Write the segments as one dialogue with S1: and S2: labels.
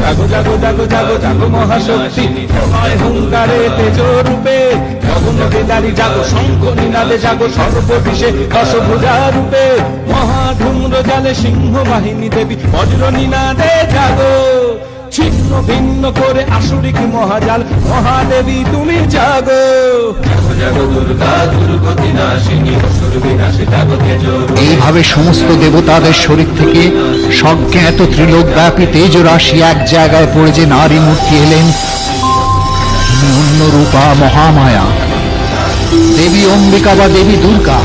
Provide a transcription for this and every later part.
S1: জাগো জাগো জাগো জাগো জাগো মহাশক্তি, তোমায় হুঙ্কারে তেজ রূপে, গগন কেদারি জাগো শঙ্খ নিনাদে জাগো সর্ববিষে দশভুজা রূপে, মহাধূম্র জালে সিংহ বাহিনী দেবী বজ্র নিনাদে জাগো, ছিন্ন ভিন্ন করে আসুরিক মহাজাল মহাদেবী তুমি জাগো। জাগো জাগো দুর্গা দুর্গতি নাশিনী অসুর বিনাশী জাগো তেজ রূপে।
S2: এইভাবে সমস্ত দেবতাদের শরীর থেকে সজ্ঞাত ত্রিলোক ব্যাপী তেজ রাশি এক জায়গায় পড়ে যে নারী মূর্তি এলেন, তিনি অন্য রূপা মহামায়া, দেবী অম্বিকা বা দেবী দুর্গা।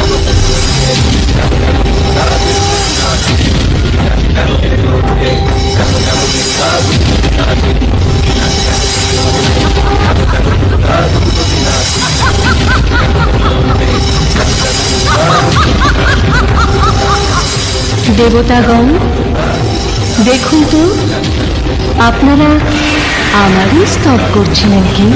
S3: দেবতাগণ দেখুন তো, আপনারা আমারই স্তব করছিলেন কি?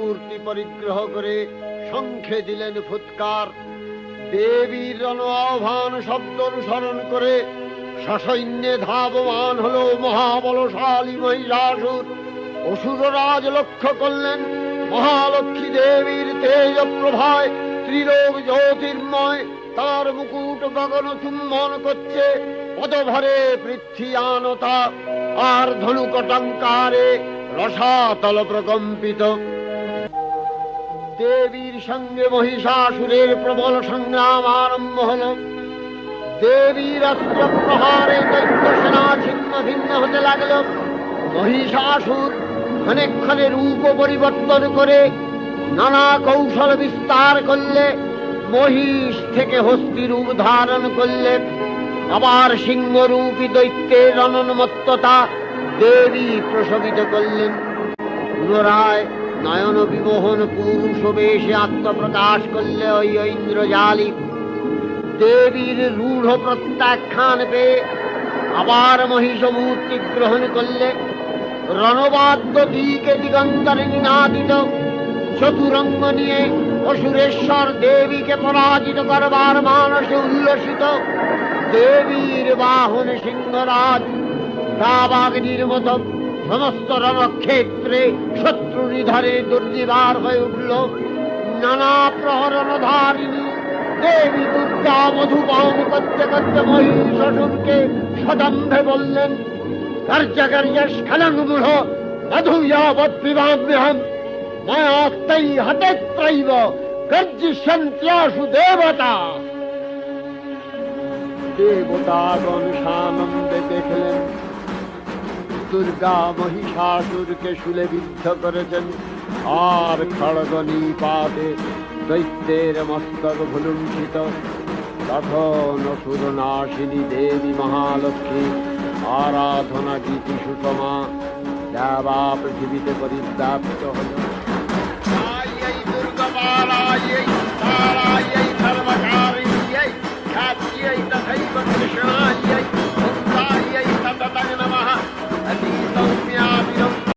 S4: মূর্তি পরিগ্রহ করে শঙ্খে দিলেন ফুৎকার। দেবীর রণ আহ্বান শব্দ অনুসরণ করে সসৈন্যে ধাবমান হল মহাবলশালী মহিষাসুর। অসুররাজ লক্ষ্য করলেন মহালক্ষ্মী দেবীর তেজ প্রভায় ত্রিলোক জ্যোতির্ময়, তার মুকুট গগন চুম্বন করছে, পদভরে পৃথ্বীয়ানতা আর ধনুকটঙ্কারে রসাতল প্রকম্পিত। দেবীর সঙ্গে মহিষাসুরের প্রবল সংগ্রাম আরম্ভ হল। দেবীর অস্ত্র প্রহারে দৈত্য সেনা ছিন্ন ভিন্ন হতে লাগল। মহিষাসুর ক্ষণে রূপ পরিবর্তন করে নানা কৌশল বিস্তার করলে, মহিষ থেকে হস্তি রূপ ধারণ করলে, আবার সিংহরূপী দৈত্যের রণন্মত্ততা দেবী প্রশমিত করলেন। পুনরায় নয়ন বিমোহন পুরুষ বেশে আত্মপ্রকাশ করলে ওই ইন্দ্রজালী। দেবীর রূঢ় প্রত্যাখ্যান পেয়ে আবার মহিষ মূর্তি গ্রহণ করলে। রণবাদ্য দিকে দিগন্তরে নিনাদিত, চতুরঙ্গ নিয়ে অসুরেশ্বর দেবীকে পরাজিত করবার মানসে উল্লসিত। দেবীর বাহন সিংহরাজ দাবাগ্নির মতো সমস্ত রণক্ষেত্রে শত্রু নিধারে দুর্দিবার হয়ে উঠল। নানা প্রহরণধারিণী দেবী দুর্গা মধুপান করতে করতে মহিষাসুরকে সদম্ভে বললেন, কার্য কার্য স্খলন মূঢ় মধুয়াবৎ পিবাম্যহম মায়াক্তৈ হতেত্রৈব গর্জিষ্যন্ত্যাশু দেবতা। দেবতাগণ সানন্দে দেখলেন দুর্গা মহিষাসুরকে শুলে বিদ্ধ করেছেন, আর খড়গ নিপাতে দৈত্যের মস্তক ভুলুণ্ঠিত। তখন অসুরনাশিনী দেবী মহালক্ষ্মী আরাধনা গীতি সুষমা দেবা পৃথিবীতে পরিব্যাপ্ত হল। দুর্গা